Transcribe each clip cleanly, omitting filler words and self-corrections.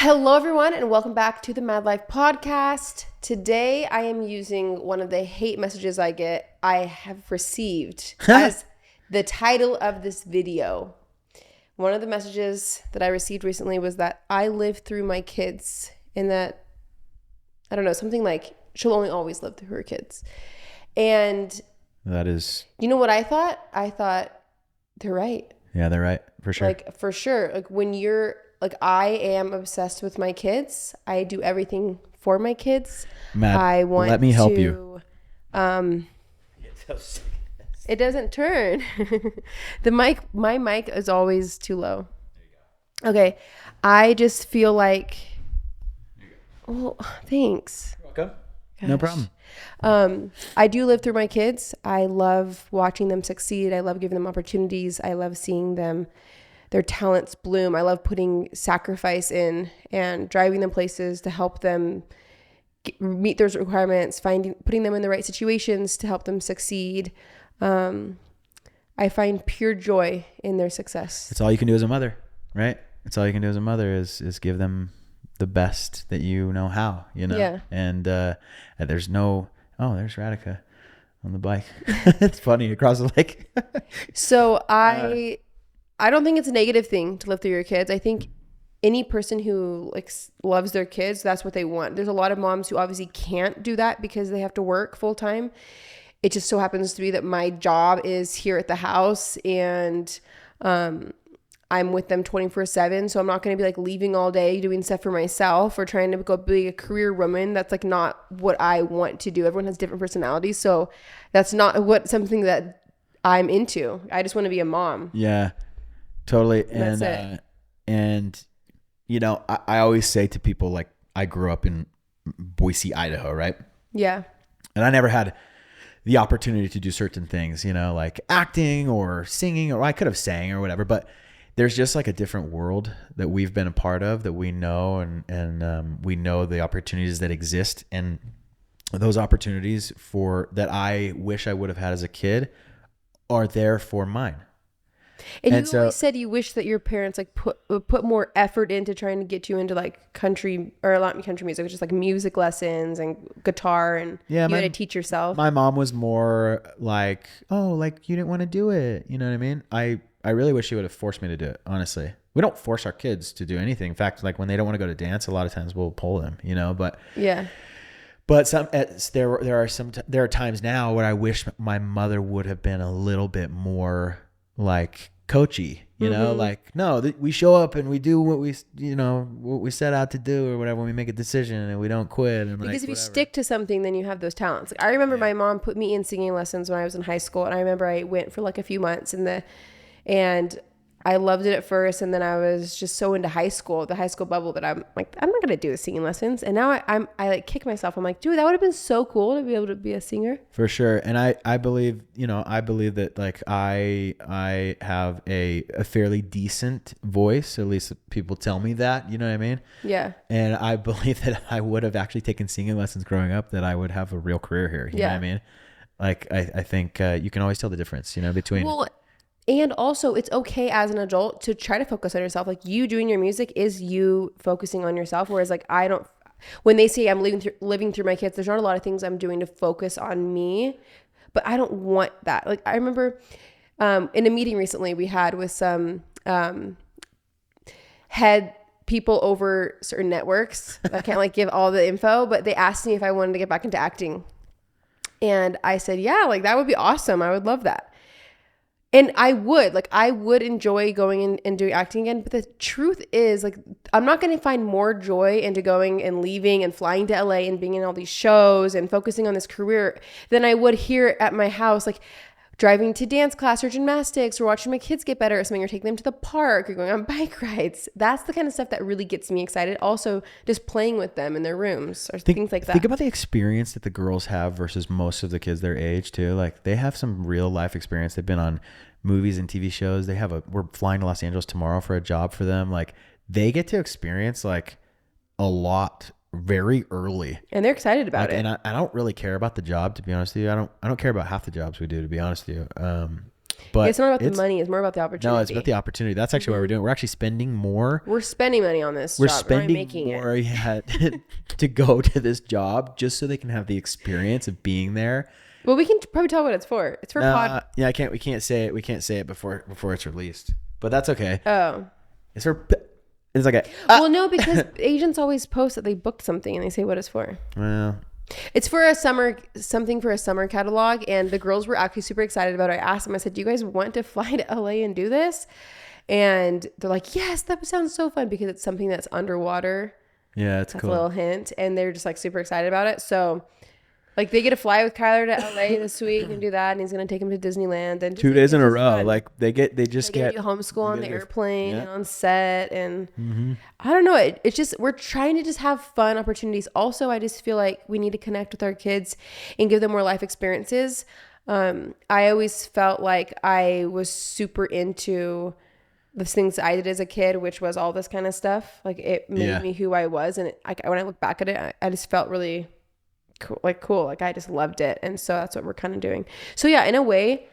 Hello, everyone, and welcome back to the Madlife podcast. Today, I am using one of the hate messages I have received as the title of this video. One of the messages that I received recently was that I live through my kids, and that, I don't know, something like she'll only always live through her kids. And that is, you know what I thought? I thought they're right. yeah, they're right, for sure. Like, for sure. Like, when you're, like, I am obsessed with my kids. I do everything for my kids. Matt, I want let me help you. It doesn't turn. My mic is always too low. Okay. I just feel like, oh, thanks. You're welcome. No problem. I do live through my kids. I love watching them succeed. I love giving them opportunities. I love seeing their talents bloom. I love putting sacrifice in and driving them places to help them meet those requirements, putting them in the right situations to help them succeed. I find pure joy in their success. It's all you can do as a mother, right? It's all you can do as a mother is give them the best that you know how, you know? Yeah. And there's no, there's Radhika on the bike. It's funny, across the lake. So I don't think it's a negative thing to live through your kids. I think any person who loves their kids, that's what they want. There's a lot of moms who obviously can't do that because they have to work full time. It just so happens to be that my job is here at the house, and I'm with them 24/7. So I'm not going to be leaving all day doing stuff for myself or trying to go be a career woman. That's not what I want to do. Everyone has different personalities. So that's not something that I'm into. I just want to be a mom. Yeah. Totally. That's it. And you know, I always say to people, I grew up in Boise, Idaho, right? Yeah. And I never had the opportunity to do certain things, like acting or singing, or I could have sang or whatever, but there's just a different world that we've been a part of that we know, and we know the opportunities that exist, and those opportunities that I wish I would have had as a kid are there for mine. And you always said you wish that your parents put more effort into trying to get you into country, or not country music, but just music lessons and guitar, and you had to teach yourself. My mom was more you didn't want to do it. You know what I mean? I really wish she would have forced me to do it. Honestly, we don't force our kids to do anything. In fact, when they don't want to go to dance, a lot of times we'll pull them. But yeah. But there are times now where I wish my mother would have been a little bit more coachy, no, we show up and we do what we set out to do or whatever. When we make a decision and we don't quit. And because if you stick to something, then you have those talents. I remember my mom put me in singing lessons when I was in high school, and I remember I went for a few months and I loved it at first, and then I was just so into the high school bubble, that I'm not going to do the singing lessons. And now I kick myself. I'm dude, that would have been so cool to be able to be a singer. For sure. And I believe, that I have a fairly decent voice. At least people tell me that, you know what I mean? Yeah. And I believe that I would have actually taken singing lessons growing up, that I would have a real career here. You know what I mean? I think you can always tell the difference, between... Well, and also, it's okay as an adult to try to focus on yourself. You doing your music is you focusing on yourself. Whereas I don't, when they say I'm living through my kids, there's not a lot of things I'm doing to focus on me, but I don't want that. I remember in a meeting recently we had with some head people over certain networks. I can't give all the info, but they asked me if I wanted to get back into acting. And I said, yeah, that would be awesome. I would love that. And I would enjoy going in and doing acting again. But the truth is, I'm not going to find more joy into going and leaving and flying to LA and being in all these shows and focusing on this career than I would here at my house, driving to dance class or gymnastics, or watching my kids get better at something, or taking them to the park, or going on bike rides. That's the kind of stuff that really gets me excited. Also, just playing with them in their rooms or things like that. Think about the experience that the girls have versus most of the kids their age too. They have some real life experience. They've been on movies and TV shows. We're flying to Los Angeles tomorrow for a job for them. They get to experience a lot very early, and they're excited about it. And I don't really care about the job, to be honest with you. I don't care about half the jobs we do, to be honest with you. But it's not about the money. It's more about the opportunity. No, it's about the opportunity. That's actually what we're doing. We're actually spending more. We're spending money on this. We're job. spending making more to go to this job just so they can have the experience of being there. Well, we can probably tell what it's for. It's for pod. Yeah, I can't. We can't say it. We can't say it before it's released. But that's okay. Oh, it's for. It's like well, no, because agents always post that they booked something and they say what it's for. Well, it's for something for a summer catalog, and the girls were actually super excited about it. I asked them. I said, "Do you guys want to fly to LA and do this?" And they're like, "Yes, that sounds so fun," because it's something that's underwater. Yeah, it's cool. A little hint, and they're just like super excited about it. So. Like they get to fly with Kyler to LA this week and do that, and he's gonna take him to Disneyland and 2 days in a row. Fun. Like they get homeschool on the airplane and on set, and I don't know. It's just we're trying to just have fun opportunities. Also, I just feel like we need to connect with our kids and give them more life experiences. I always felt like I was super into the things I did as a kid, which was all this kind of stuff. Like it made me who I was, and when I look back at it, I just felt really. Cool. Like I just loved it. And so that's what we're kind of doing. So yeah, in a way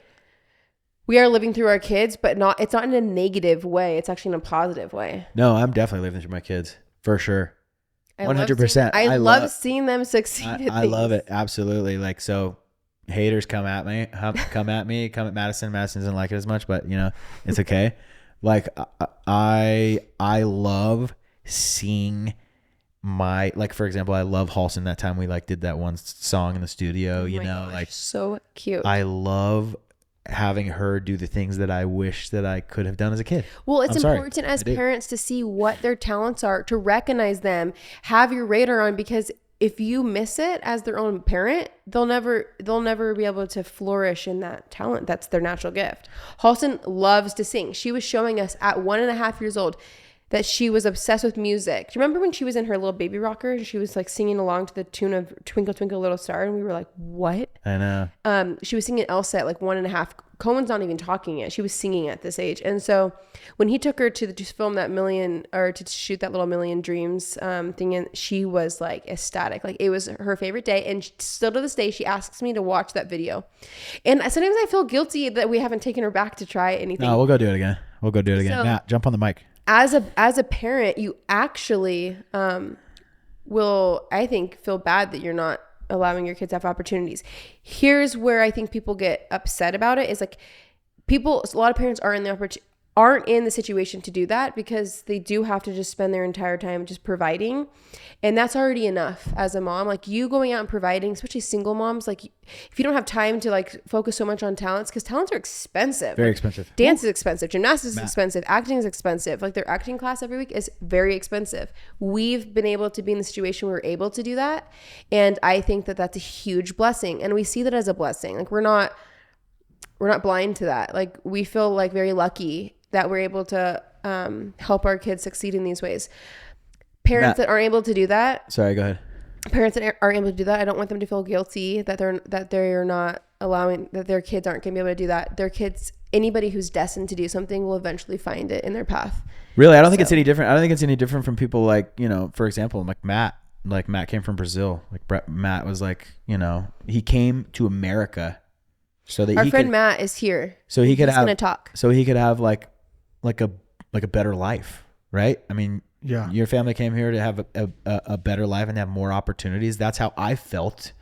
we are living through our kids, but it's not in a negative way. It's actually in a positive way. No, I'm definitely living through my kids for sure. 100%. I love seeing them succeed. I love it. Absolutely. Like, so haters come at Madison. Madison doesn't like it as much, but you know, it's okay. Like I love seeing for example, I love Halston. That time we did that one song in the studio, gosh, so cute. I love having her do the things that I wish that I could have done as a kid. Well, it's important as parents to see what their talents are, to recognize them, have your radar on, because if you miss it as their own parent, they'll never be able to flourish in that talent. That's their natural gift. Halston loves to sing. She was showing us at 1.5 years old that she was obsessed with music. Do you remember when she was in her little baby rocker and she was like singing along to the tune of Twinkle Twinkle Little Star, and we were like, what? I know. She was singing Elsa at like 1.5. Cohen's not even talking yet. She was singing at this age. And so when he took her to film that to shoot that little Million Dreams thing, and she was like ecstatic. Like it was her favorite day. And still to this day, she asks me to watch that video. And sometimes I feel guilty that we haven't taken her back to try anything. No, we'll go do it again. So, Matt, jump on the mic. As a parent, you actually will, I think, feel bad that you're not allowing your kids to have opportunities. Here's where I think people get upset about it is like a lot of parents aren't in the situation to do that, because they do have to just spend their entire time just providing. And that's already enough as a mom. Like you going out and providing, especially single moms, like if you don't have time to like focus so much on talents, because talents are expensive. Very expensive. Dance is expensive. Gymnastics is expensive. Acting is expensive. Like their acting class every week is very expensive. We've been able to be in the situation where we're able to do that. And I think that that's a huge blessing. And we see that as a blessing. Like we're not blind to that. Like we feel like very lucky that we're able to help our kids succeed in these ways. Parents that aren't able to do that. Sorry, go ahead. Parents that aren't able to do that, I don't want them to feel guilty that they're not allowing, that their kids aren't going to be able to do that. Their kids, anybody who's destined to do something will eventually find it in their path. Really, I don't think it's any different. I don't think it's any different from people like, for example, like Matt. Like Matt came from Brazil. Like Matt was like, he came to America so that our friend Matt is here. So he's gonna talk. So he could have like a better life, right? I mean, yeah. Your family came here to have a better life and have more opportunities. That's how I felt,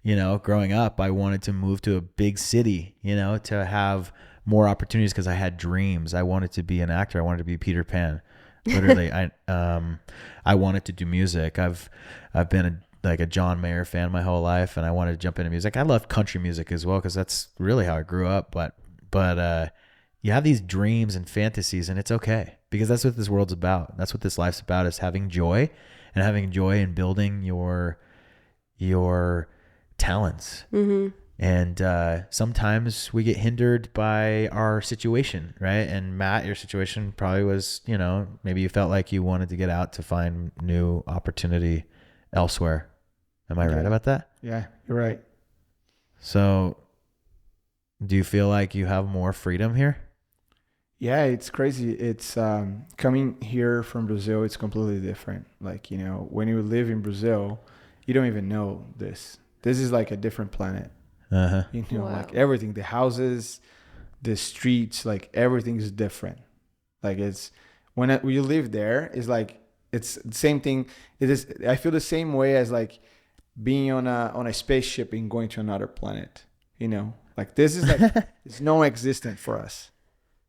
growing up. I wanted to move to a big city, to have more opportunities because I had dreams. I wanted to be an actor. I wanted to be Peter Pan. Literally, I wanted to do music. I've been a John Mayer fan my whole life, and I wanted to jump into music. I love country music as well because that's really how I grew up. But you have these dreams and fantasies, and it's okay because that's what this world's about. That's what this life's about, is having joy in building your talents. Mm-hmm. And sometimes we get hindered by our situation, right? And Matt, your situation probably was, maybe you felt like you wanted to get out to find new opportunity elsewhere. Am I right about that? Yeah, you're right. So do you feel like you have more freedom here? Yeah, it's crazy. It's coming here from Brazil, it's completely different. Like, when you live in Brazil, you don't even know this. This is like a different planet. Uh-huh. Wow. Like everything, the houses, the streets, like everything is different. Like it's when you live there, it's like it's the same thing. It is. I feel the same way as like being on a spaceship and going to another planet. You know, like this is like it's non-existent for us.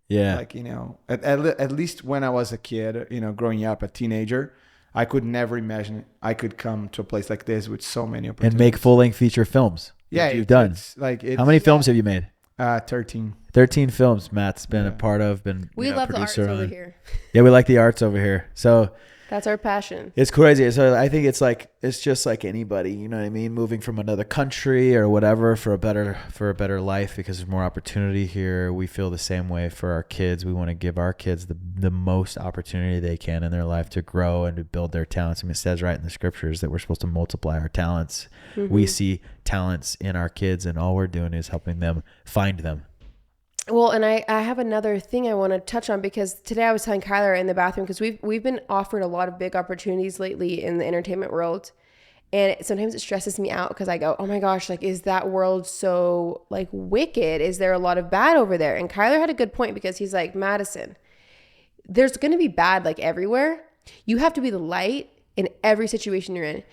Yeah. Like, you know, at least when I was a kid, you know, growing up, a teenager, I could never imagine I could come to a place like this with so many opportunities. And make full-length feature films. Yeah, you've done. How many films have you made? 13. 13 films Matt's been a part of, we love the arts over here. Yeah, we like the arts over here. So that's our passion. it's crazy. So I think it's just like anybody, you know what I mean? Moving from another country or whatever for a better life because there's more opportunity here. We feel the same way for our kids. We want to give our kids the most opportunity they can in their life to grow and to build their talents. I mean, it says right in the scriptures that we're supposed to multiply our talents. Mm-hmm. We see talents in our kids and all we're doing is helping them find them. Well, and I have another thing I want to touch on because today I was telling Kyler in the bathroom because we've been offered a lot of big opportunities lately in the entertainment world. And sometimes it stresses me out because I go, oh my gosh, like, is that world so like wicked? Is there a lot of bad over there? And Kyler had a good point because he's like, Madison, there's going to be bad like everywhere. You have to be the light in every situation you're in.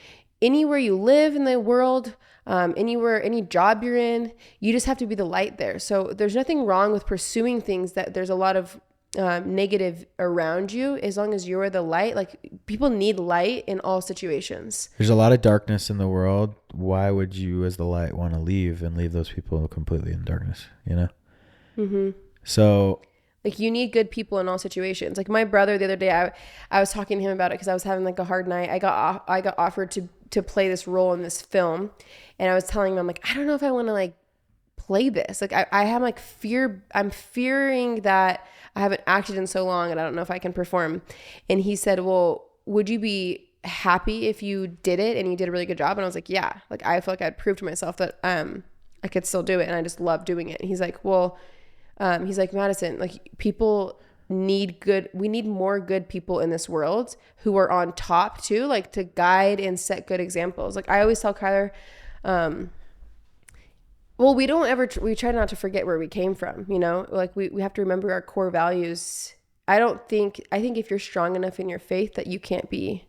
Anywhere you live in the world, anywhere, any job you're in, you just have to be the light there. So there's nothing wrong with pursuing things that there's a lot of negative around you, as long as you're the light. Like people need light in all situations. There's a lot of darkness in the world. Why would you as the light want to leave those people completely in darkness, you know? Mm-hmm. So like you need good people in all situations. Like my brother the other day, I was talking to him about it because I was having like a hard night. I got offered to play this role in this film, and I was telling him, I'm like, I don't know if I want to like play this. Like I have like fear. I'm fearing that I haven't acted in so long, and I don't know if I can perform. And he said, well, would you be happy if you did it and you did a really good job? And I was like, yeah. Like I feel like I'd prove to myself that I could still do it, and I just love doing it. And he's like, well. He's like, Madison, like people we need more good people in this world who are on top too, like to guide and set good examples. Like I always tell Kyler, well, we try not to forget where we came from, you know, like we have to remember our core values. I think if you're strong enough in your faith that you can't be.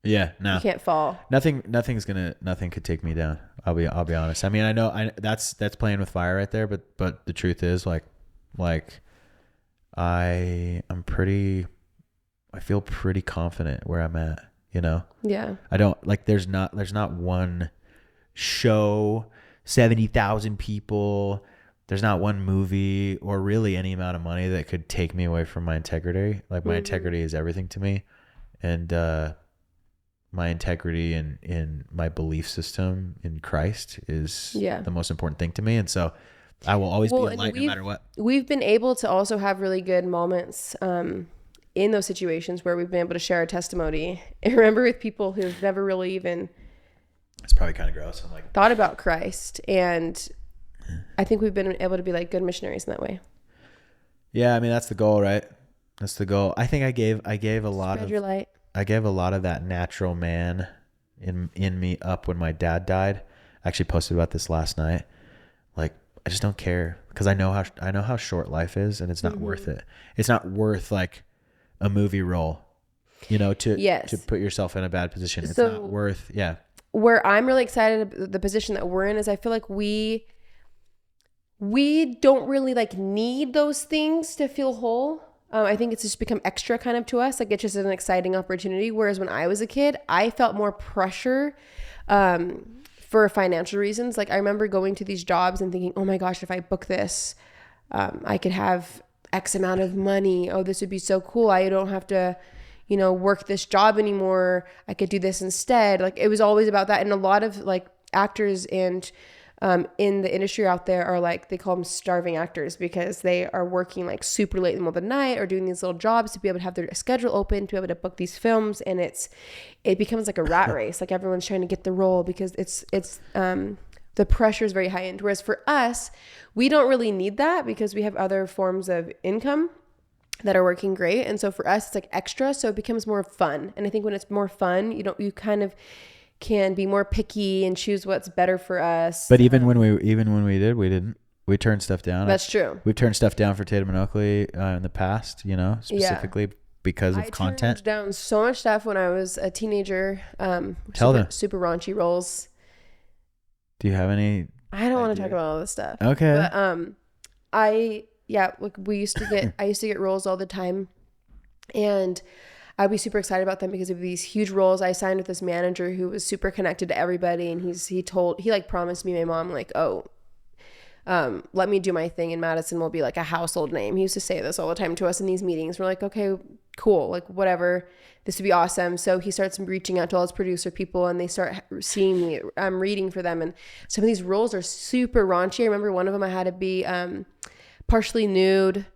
Yeah, no. You can't fall. Nothing could take me down. I'll be honest. I mean, I know that's playing with fire right there, but the truth is like I feel pretty confident where I'm at, you know? Yeah. I don't like there's not one show, 70,000 people, there's not one movie or really any amount of money that could take me away from my integrity. Like my integrity is everything to me. And my integrity in my belief system in Christ is the most important thing to me. And so I will always be a light no matter what. We've been able to also have really good moments in those situations where we've been able to share our testimony. And remember with people who've never really even... It's probably kind of gross. I'm like... thought about Christ. And I think we've been able to be like good missionaries in that way. Yeah, I mean, that's the goal, right? That's the goal. I think I gave a lot Spread your light. I gave a lot of that natural man in me up when my dad died. I actually posted about this last night. Like, I just don't care because I know how short life is, and it's not worth it. It's not worth like a movie role, you know, to put yourself in a bad position. It's not worth, Where I'm really excited, the position that we're in is I feel like we don't really like need those things to feel whole. I think it's just become extra kind of to us. Like it's just an exciting opportunity. Whereas when I was a kid, I felt more pressure for financial reasons. Like I remember going to these jobs and thinking, oh my gosh, if I book this, I could have X amount of money. Oh, this would be so cool. I don't have to, you know, work this job anymore. I could do this instead. Like it was always about that. And a lot of like actors and in the industry out there are like, they call them starving actors because they are working like super late in the middle of the night or doing these little jobs to be able to have their schedule open, to be able to book these films. And it becomes like a rat race. Like everyone's trying to get the role because it's the pressure is very high end. Whereas for us, we don't really need that because we have other forms of income that are working great. And so for us, it's like extra. So it becomes more fun. And I think when it's more fun, you kind of can be more picky and choose what's better for us. But even when we did, we didn't. We turn stuff down. That's true. We've turned stuff down for Tatum and Oakley in the past, you know, specifically because of content. I turned down so much stuff when I was a teenager. Tell them. Super raunchy roles. Do you have any? I don't want to talk about all this stuff. Okay. But I used to get roles all the time, and I'd be super excited about them because of these huge roles. I signed with this manager who was super connected to everybody, and he like promised me, my mom, like, oh, let me do my thing and Madison will be like a household name. He used to say this all the time to us in these meetings. We're like, okay, cool, like whatever, this would be awesome. So he starts reaching out to all his producer people, and they start seeing me. I'm reading for them, and some of these roles are super raunchy. I remember one of them I had to be partially nude,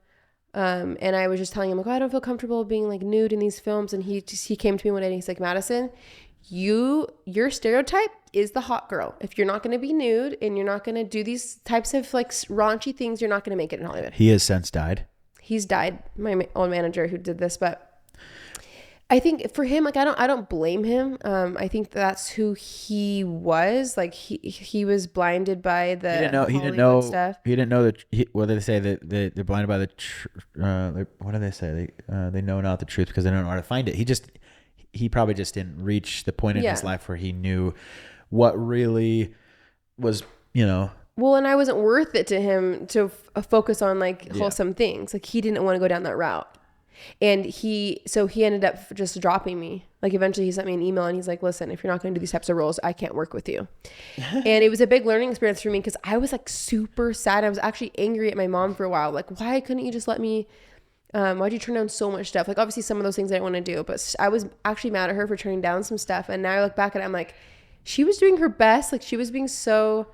and I was just telling him, like, oh, I don't feel comfortable being like nude in these films. And he came to me one day and he's like, Madison, your stereotype is the hot girl. If you're not going to be nude and you're not going to do these types of like raunchy things, you're not going to make it in Hollywood. He has since died. He's died, my old manager who did this. But I think for him, like, I don't blame him. I think that's who he was. Like he was blinded by the Hollywood stuff. He didn't know that. What do they say? That they're blinded by the. What do they say? They know not the truth because they don't know how to find it. He probably just didn't reach the point in his life where he knew what really was, you know. Well, and I wasn't worth it to him to focus on like wholesome things. Like he didn't want to go down that route. And so he ended up just dropping me. Like eventually he sent me an email and he's like, listen, if you're not going to do these types of roles, I can't work with you. And it was a big learning experience for me because I was like super sad. I was actually angry at my mom for a while. Like, why couldn't you just let me, why'd you turn down so much stuff? Like obviously some of those things I didn't want to do, but I was actually mad at her for turning down some stuff. And now I look back at it, I'm like, she was doing her best. Like she was being so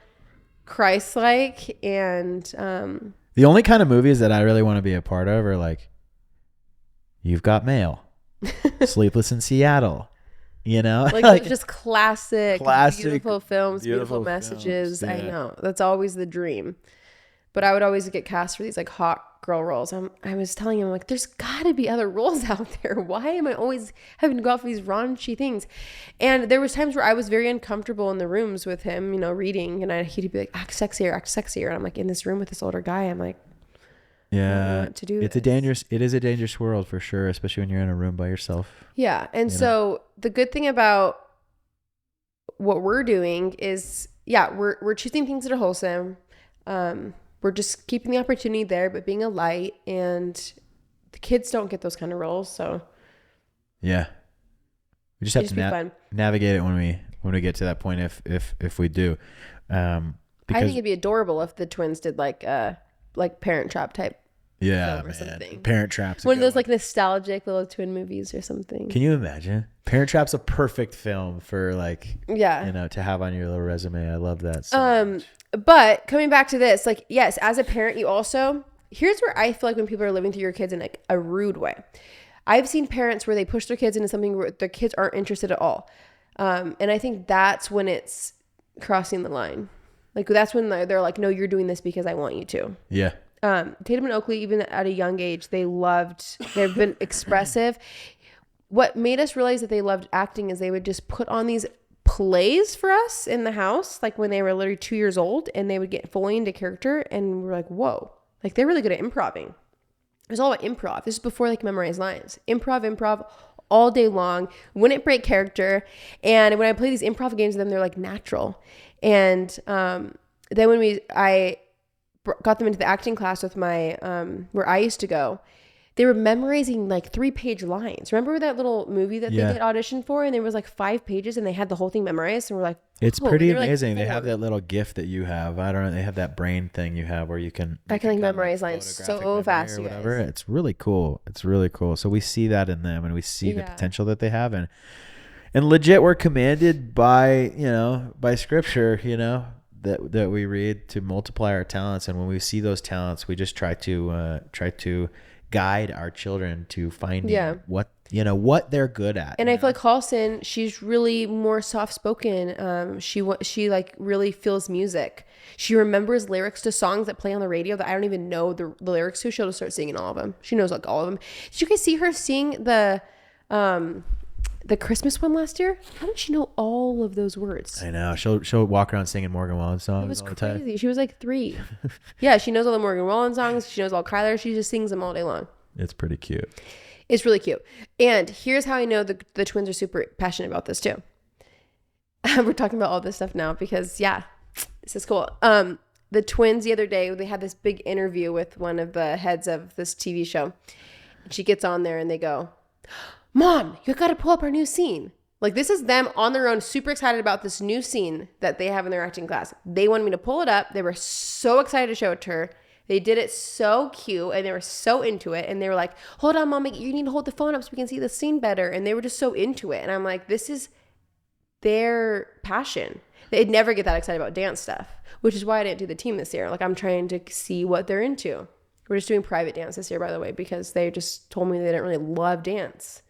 Christ-like. And the only kind of movies that I really want to be a part of are like, You've Got Mail, Sleepless in Seattle, you know, like just classic, beautiful films, beautiful messages. Yeah. I know that's always the dream, but I would always get cast for these like hot girl roles. I was telling him, like, there's gotta be other roles out there. Why am I always having to go out for these raunchy things? And there was times where I was very uncomfortable in the rooms with him, you know, reading, and he'd be like, act sexier. And I'm like in this room with this older guy. I'm like, yeah, to do it is a dangerous world for sure, especially when you're in a room by yourself. Yeah. And so the good thing about what we're doing is, we're choosing things that are wholesome. We're just keeping the opportunity there, but being a light, and the kids don't get those kind of roles. So yeah, we just have to navigate it when we get to that point. If we do, I think it'd be adorable if the twins did like Parent Trap type. Yeah, or something. Parent Trap's one of those like nostalgic little twin movies or something. Can you imagine? Parent Trap's a perfect film for like, you know, to have on your little resume. I love that so much. But coming back to this, like, yes, as a parent, you also, here's where I feel like when people are living through your kids in like a rude way. I've seen parents where they push their kids into something where their kids aren't interested at all. And I think that's when it's crossing the line. Like that's when they're like, no, you're doing this because I want you to. Yeah. Tatum and Oakley, even at a young age, they've been expressive. What made us realize that they loved acting is they would just put on these plays for us in the house, like when they were literally 2 years old, and they would get fully into character, and we're like, whoa, like they're really good at improving. It was all about improv. This is before like memorized lines. Improv all day long, wouldn't break character. And when I play these improv games with them, they're like natural. And then when I got them into the acting class with my where I used to go, they were memorizing like 3-page lines. Remember that little movie that they did audition for, and there was like 5 pages, and they had the whole thing memorized, and we're like, it's pretty amazing. Like, they have that little gift that you have. I don't know. They have that brain thing you have where I can like memorize lines so fast. Or whatever. It's really cool. It's really cool. So we see that in them, and we see the potential that they have, and legit, we're commanded by scripture, that we read to multiply our talents. And when we see those talents, we just try to guide our children to finding what they're good at. And I feel like Halston, she's really more soft-spoken. She like really feels music. She remembers lyrics to songs that play on the radio that I don't even know the lyrics to. She'll just start singing all of them. She knows like all of them. Did you guys see her sing the the Christmas one last year. How did she know all of those words? I know. She'll walk around singing Morgan Wallen songs. It was all the time. crazy. She was like 3. Yeah, she knows all the Morgan Wallen songs. She knows all Kyler. She just sings them all day long. It's pretty cute. It's really cute. And here's how I know the twins are super passionate about this too. We're talking about all this stuff now because this is cool. The twins the other day, they had this big interview with one of the heads of this TV show. And she gets on there and they go, Mom, you got to pull up our new scene. Like, this is them on their own, super excited about this new scene that they have in their acting class. They wanted me to pull it up. They were so excited to show it to her. They did it so cute and they were so into it. And they were like, hold on, Mom, you need to hold the phone up so we can see the scene better. And they were just so into it. And I'm like, this is their passion. They'd never get that excited about dance stuff, which is why I didn't do the team this year. Like, I'm trying to see what they're into. We're just doing private dance this year, by the way, because they just told me they didn't really love dance.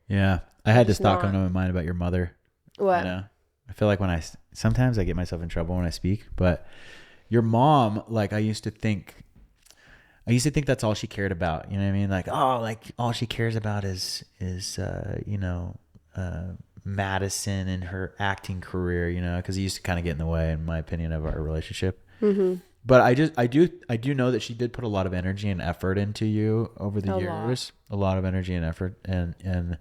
Yeah. I had this Just thought not. come to my mind about your mother. What? You know? I feel like sometimes I get myself in trouble when I speak, but your mom, like, I used to think that's all she cared about. You know what I mean? Like, oh, like all she cares about is Madison and her acting career, you know, because he used to kind of get in the way, in my opinion, of our relationship. Mm-hmm. But I do know that she did put a lot of energy and effort into you over the years. A lot of energy and effort, and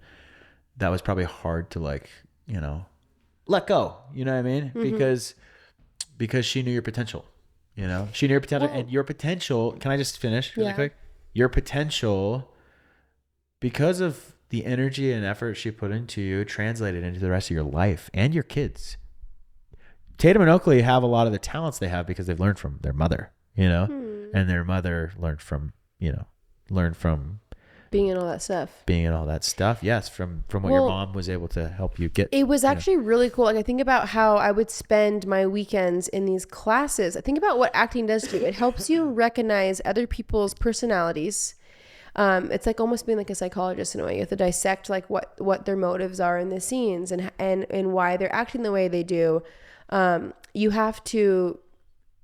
that was probably hard to, like, you know, let go. You know what I mean? Mm-hmm. Because she knew your potential. You know, she knew your potential, and your potential. Can I just finish really quick? Your potential, because of the energy and effort she put into you, translated into the rest of your life and your kids. Tatum and Oakley have a lot of the talents they have because they've learned from their mother, you know, and their mother learned from being in all that stuff. Yes. From what your mom was able to help you get. It was actually really cool. Like, I think about how I would spend my weekends in these classes. I think about what acting does to you. It helps you recognize other people's personalities. It's like almost being like a psychologist in a way. You have to dissect like what their motives are in the scenes and why they're acting the way they do. You have to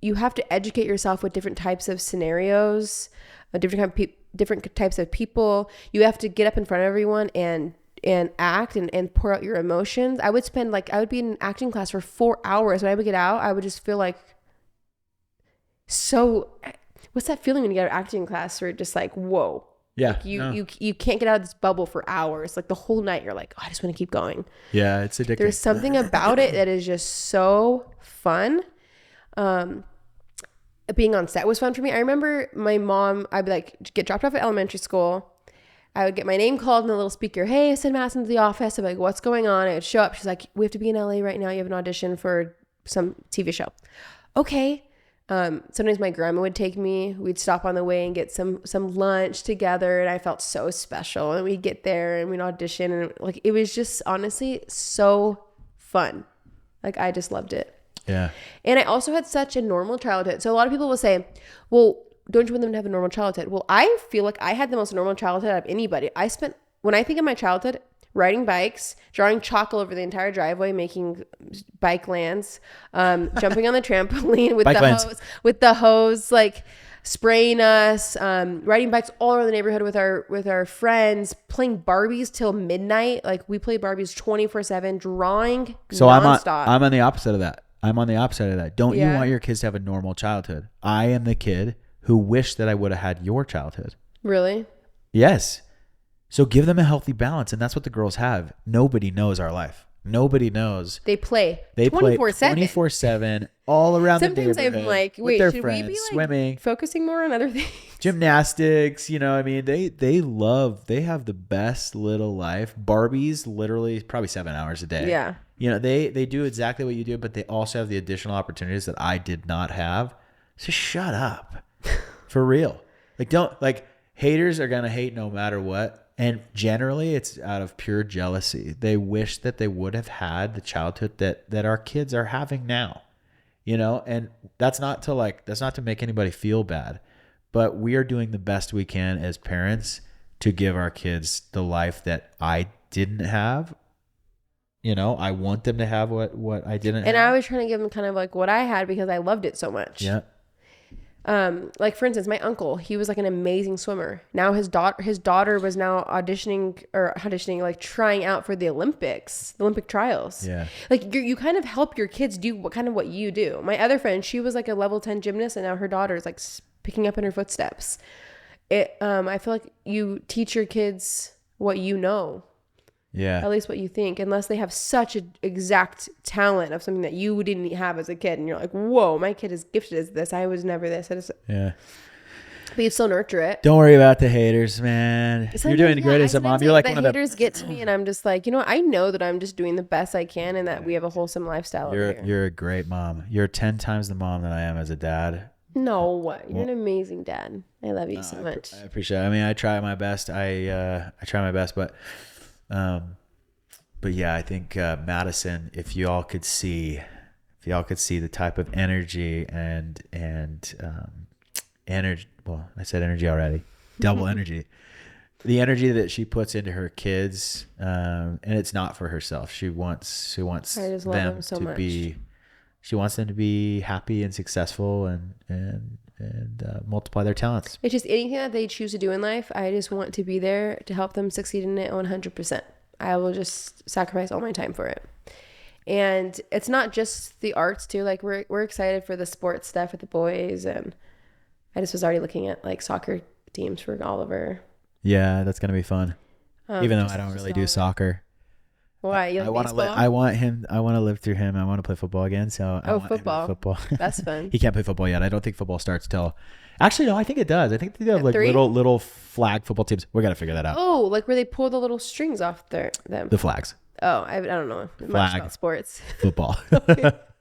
educate yourself with different types of scenarios, different types of people. You have to get up in front of everyone and act and pour out your emotions. I would be in an acting class for 4 hours. When I would get out, I would just feel like, so what's that feeling when you get out of acting class where you're just like, whoa. Yeah. Like you can't get out of this bubble for hours. Like the whole night you're like, oh, I just want to keep going. Yeah, it's addictive. There's something about it that is just so fun. Being on set was fun for me. I remember my mom, I'd be like, get dropped off at elementary school. I would get my name called in the little speaker. Hey, send Madison to the office. I'm like, what's going on? I would show up. She's like, we have to be in LA right now. You have an audition for some TV show. Okay. Sometimes my grandma would take me. We'd stop on the way and get some lunch together, and I felt so special. And we'd get there and we'd audition, and like it was just honestly so fun. Like I just loved it. Yeah. And I also had such a normal childhood. So a lot of people will say, well, don't you want them to have a normal childhood? Well, I feel like I had the most normal childhood out of anybody. When I think of my childhood, riding bikes, drawing chalk all over the entire driveway, making bike lands, jumping on the trampoline with the hose, like spraying us, riding bikes all over the neighborhood with our friends, playing Barbies till midnight. Like we played Barbies 24/7, drawing nonstop. I'm on the opposite of that. Don't you want your kids to have a normal childhood? I am the kid who wished that I would have had your childhood. Really? Yes. So give them a healthy balance, and that's what the girls have. Nobody knows our life. Nobody knows. They play 24/7. 24/7 all around the neighborhood. Sometimes I'm like, wait, should should friends, we be like swimming, focusing more on other things? Gymnastics, you know, I mean, they have the best little life. Barbies, literally probably 7 hours a day. Yeah. You know, they do exactly what you do, but they also have the additional opportunities that I did not have. So shut up. For real. Haters are going to hate no matter what. And generally it's out of pure jealousy. They wish that they would have had the childhood that our kids are having now, you know, and that's not to make anybody feel bad, but we are doing the best we can as parents to give our kids the life that I didn't have. You know, I want them to have what I didn't have. And I was trying to give them kind of like what I had because I loved it so much. Yeah. Like for instance, my uncle, he was like an amazing swimmer. Now his daughter was now auditioning, like trying out for the Olympic trials. Yeah. Like you kind of help your kids do what you do. My other friend, she was like a level 10 gymnast, and now her daughter is like picking up in her footsteps. I feel like you teach your kids what you know. Yeah. At least what you think, unless they have such an exact talent of something that you didn't have as a kid. And you're like, whoa, my kid is gifted as this. I was never this. Yeah. But you still nurture it. Don't worry about the haters, man. You're doing great as a mom. You're like the one of the haters get to me, and I'm just like, I know that I'm just doing the best I can, and that we have a wholesome lifestyle. You're a great mom. You're 10 times the mom that I am as a dad. No, you're an amazing dad. I love you so much. I appreciate it. I mean, I try my best. I try my best, but yeah, I think Madison, if y'all could see the type of energy and energy. Well, I said energy already. Double energy. The energy that she puts into her kids, and it's not for herself. She wants them so to much. be. She wants them to be happy and successful and multiply their talents. It's just anything that they choose to do in life. I just want to be there to help them succeed in it 100%. I will just sacrifice all my time for it. And it's not just the arts too. Like we're excited for the sports stuff with the boys, and I just was already looking at like soccer teams for Oliver. Yeah, that's gonna be fun. Even though I don't really do soccer. Why? You like baseball? I want to live through him. I want to play football again. So I want football. That's fun. He can't play football yet. I don't think football starts till. Actually, no. I think it does. I think they have like 3? little flag football teams. We got to figure that out. Oh, like where they pull the little strings off them. The flags. Oh, I don't know much about sports. Football.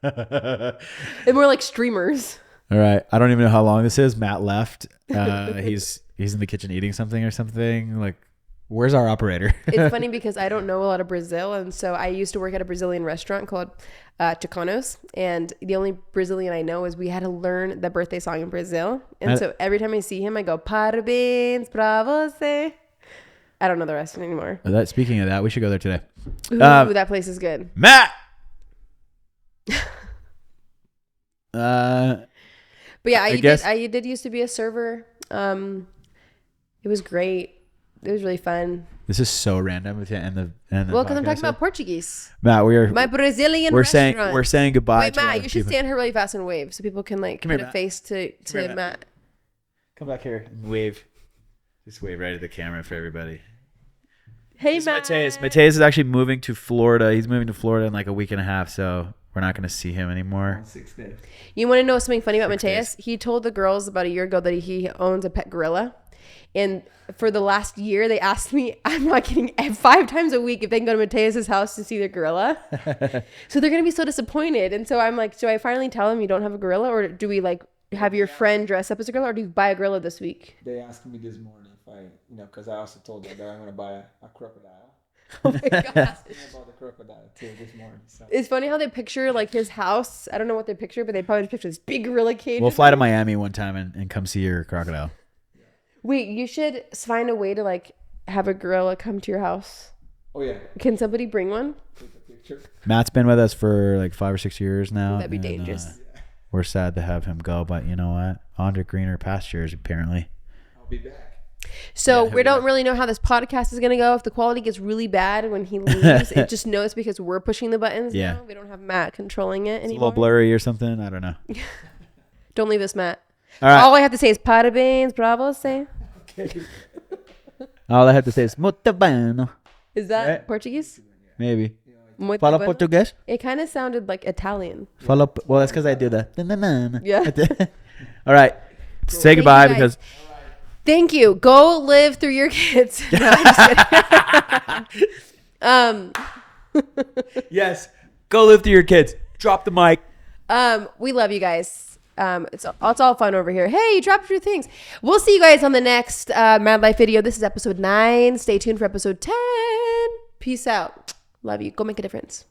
They're more like streamers. All right. I don't even know how long this is. Matt left. He's in the kitchen eating something or something. Like, where's our operator? It's funny because I don't know a lot of Brazil, and so I used to work at a Brazilian restaurant called Chicanos, and the only Brazilian I know is we had to learn the birthday song in Brazil, and so every time I see him, I go "Parabéns pra você." I don't know the rest anymore. Speaking of that, we should go there today. Ooh, that place is good. Matt. But yeah, I did used to be a server. It was great. It was really fun. This is so random with you and the well, because I'm talking about Portuguese. Matt, my Brazilian restaurant. We're saying goodbye. Wait, Matt, you should stand here really fast and wave so people can like put a face to Matt. Come back here and wave. Just wave right at the camera for everybody. Hey, Matt. Mateus is actually moving to Florida. He's moving to Florida in like a week and a half, so we're not going to see him anymore. 6 days. You want to know something funny about Mateus? He told the girls about a year ago that he owns a pet gorilla. And for the last year, they asked me, I'm not kidding, 5 times a week if they can go to Mateus's house to see their gorilla. So they're going to be so disappointed. And so I'm like, do I finally tell them you don't have a gorilla? Or do we like have your friend dress up as a gorilla? Or do you buy a gorilla this week? They asked me this morning if I, because I also told them that I'm going to buy a crocodile. Oh my gosh. I bought the crocodile too this morning. So. It's funny how they picture like his house. I don't know what they picture, but they probably picture this big gorilla cage. We'll fly to Miami one time and come see your crocodile. Wait, you should find a way to like have a gorilla come to your house. Oh yeah. Can somebody bring one? Take a picture. Matt's been with us for like 5 or 6 years now. That'd be dangerous. We're sad to have him go, but you know what? On to greener pastures, apparently. I'll be back. So we don't really know how this podcast is going to go. If the quality gets really bad when he leaves, it just knows because we're pushing the buttons now. We don't have Matt controlling it anymore. It's a little blurry or something. I don't know. Don't leave us, Matt. All right. All I have to say is parabéns, bravo, say. Okay. All I have to say is muito bueno. Is that Portuguese? Maybe. Muito Fala bueno? português? It kind of sounded like Italian. Well, that's because I do that. Yeah. All right. Say goodbye because... Thank you. Go live through your kids. No, I'm just kidding. Yes. Go live through your kids. Drop the mic. We love you guys. It's all fun over here. Hey, you dropped your things. We'll see you guys on the next Madlife video. This is episode 9. Stay tuned for episode 10. Peace out. Love you. Go make a difference.